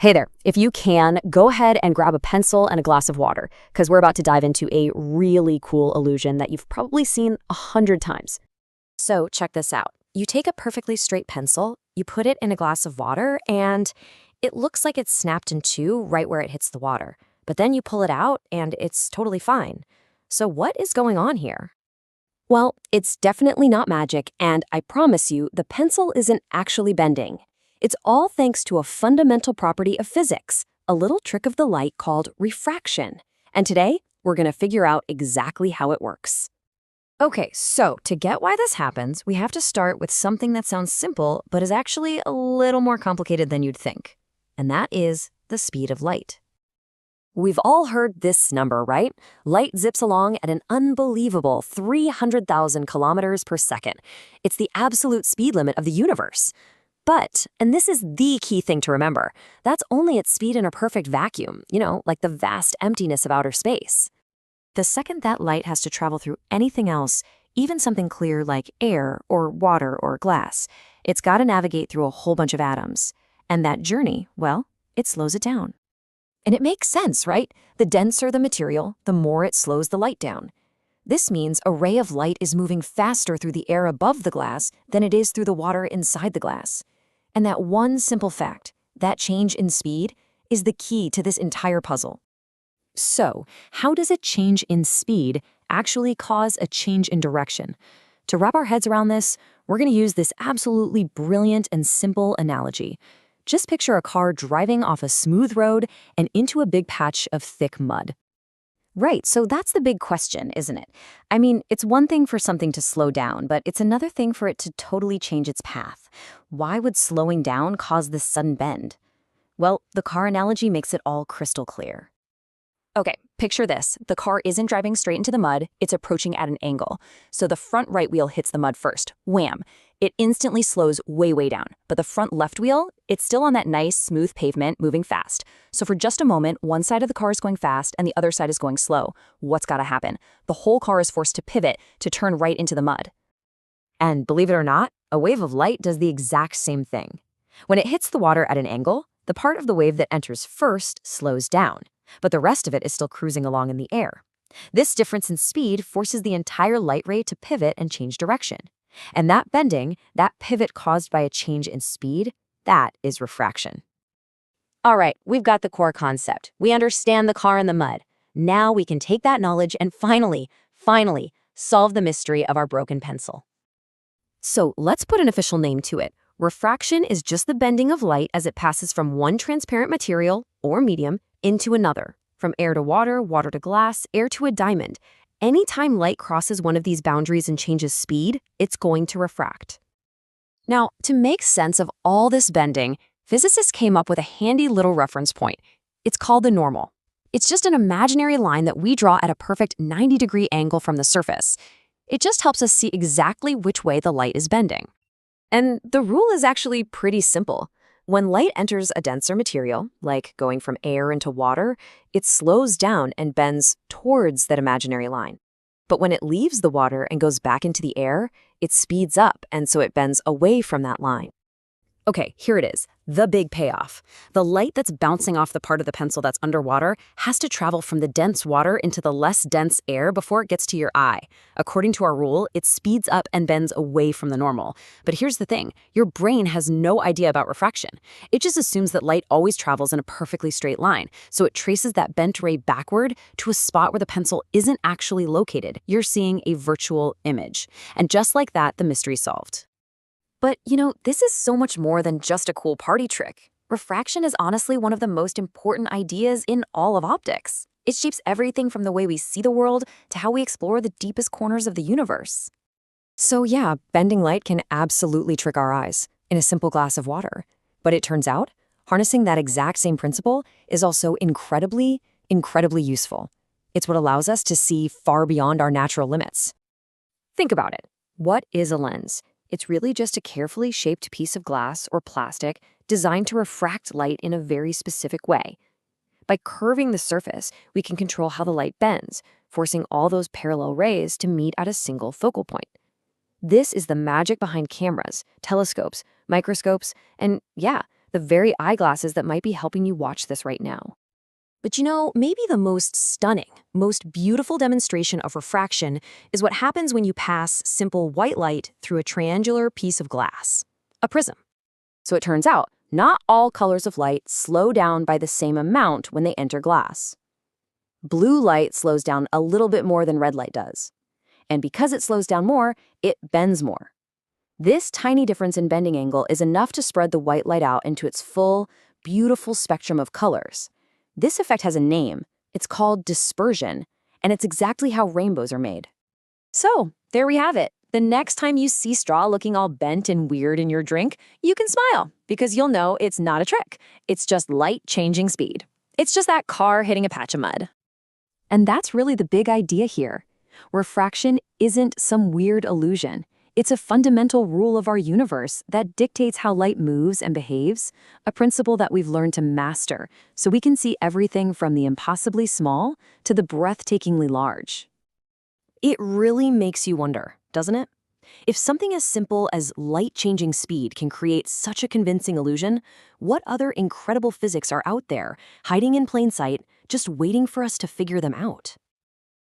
Hey there, if you can, go ahead and grab a pencil and a glass of water, because we're about to dive into a really cool illusion that you've probably seen 100 times. So check this out. You take a perfectly straight pencil, you put it in a glass of water, and it looks like it's snapped in two right where it hits the water. But then you pull it out, and it's totally fine. So what is going on here? Well, it's definitely not magic, and I promise you, the pencil isn't actually bending. It's all thanks to a fundamental property of physics, a little trick of the light called refraction. And today, we're going to figure out exactly how it works. Okay, so to get why this happens, we have to start with something that sounds simple, but is actually a little more complicated than you'd think. And that is the speed of light. We've all heard this number, right? Light zips along at an unbelievable 300,000 kilometers per second. It's the absolute speed limit of the universe. But, and this is the key thing to remember, that's only at speed in a perfect vacuum, like the vast emptiness of outer space. The second that light has to travel through anything else, even something clear like air or water or glass, it's got to navigate through a whole bunch of atoms. And that journey, well, it slows it down. And it makes sense, right? The denser the material, the more it slows the light down. This means a ray of light is moving faster through the air above the glass than it is through the water inside the glass. And that one simple fact, that change in speed, is the key to this entire puzzle. So, how does a change in speed actually cause a change in direction? To wrap our heads around this, we're going to use this absolutely brilliant and simple analogy. Just picture a car driving off a smooth road and into a big patch of thick mud. Right, so that's the big question, isn't it? I mean, it's one thing for something to slow down, but it's another thing for it to totally change its path. Why would slowing down cause this sudden bend? Well, the car analogy makes it all crystal clear. Okay, picture this. The car isn't driving straight into the mud, it's approaching at an angle. So the front right wheel hits the mud first. Wham! It instantly slows way down. But the front left wheel, it's still on that nice, smooth pavement, moving fast. So for just a moment, one side of the car is going fast and the other side is going slow. What's gotta happen? The whole car is forced to pivot to turn right into the mud. And believe it or not, a wave of light does the exact same thing. When it hits the water at an angle, the part of the wave that enters first slows down, but the rest of it is still cruising along in the air. This difference in speed forces the entire light ray to pivot and change direction. And that bending, that pivot caused by a change in speed, that is refraction. All right, we've got the core concept. We understand the car in the mud. Now we can take that knowledge and finally, solve the mystery of our broken pencil. So let's put an official name to it. Refraction is just the bending of light as it passes from one transparent material, or medium, into another. From air to water, water to glass, air to a diamond. Anytime light crosses one of these boundaries and changes speed, it's going to refract. Now, to make sense of all this bending, physicists came up with a handy little reference point. It's called the normal. It's just an imaginary line that we draw at a perfect 90-degree angle from the surface. It just helps us see exactly which way the light is bending. And the rule is actually pretty simple. When light enters a denser material, like going from air into water, it slows down and bends towards that imaginary line. But when it leaves the water and goes back into the air, it speeds up, and so it bends away from that line. Okay, here it is, the big payoff. The light that's bouncing off the part of the pencil that's underwater has to travel from the dense water into the less dense air before it gets to your eye. According to our rule, it speeds up and bends away from the normal. But here's the thing, your brain has no idea about refraction. It just assumes that light always travels in a perfectly straight line, so it traces that bent ray backward to a spot where the pencil isn't actually located. You're seeing a virtual image. And just like that, the mystery's solved. But, this is so much more than just a cool party trick. Refraction is honestly one of the most important ideas in all of optics. It shapes everything from the way we see the world to how we explore the deepest corners of the universe. So yeah, bending light can absolutely trick our eyes in a simple glass of water. But it turns out, harnessing that exact same principle is also incredibly useful. It's what allows us to see far beyond our natural limits. Think about it. What is a lens? It's really just a carefully shaped piece of glass or plastic designed to refract light in a very specific way. By curving the surface, we can control how the light bends, forcing all those parallel rays to meet at a single focal point. This is the magic behind cameras, telescopes, microscopes, and the very eyeglasses that might be helping you watch this right now. But maybe the most stunning, most beautiful demonstration of refraction is what happens when you pass simple white light through a triangular piece of glass, a prism. So it turns out, not all colors of light slow down by the same amount when they enter glass. Blue light slows down a little bit more than red light does. And because it slows down more, it bends more. This tiny difference in bending angle is enough to spread the white light out into its full, beautiful spectrum of colors. This effect has a name. It's called dispersion, and it's exactly how rainbows are made. So, there we have it. The next time you see straw looking all bent and weird in your drink, you can smile, because you'll know it's not a trick. It's just light changing speed. It's just that car hitting a patch of mud. And that's really the big idea here. Refraction isn't some weird illusion. It's a fundamental rule of our universe that dictates how light moves and behaves, a principle that we've learned to master, so we can see everything from the impossibly small to the breathtakingly large. It really makes you wonder, doesn't it? If something as simple as light-changing speed can create such a convincing illusion, what other incredible physics are out there, hiding in plain sight, just waiting for us to figure them out?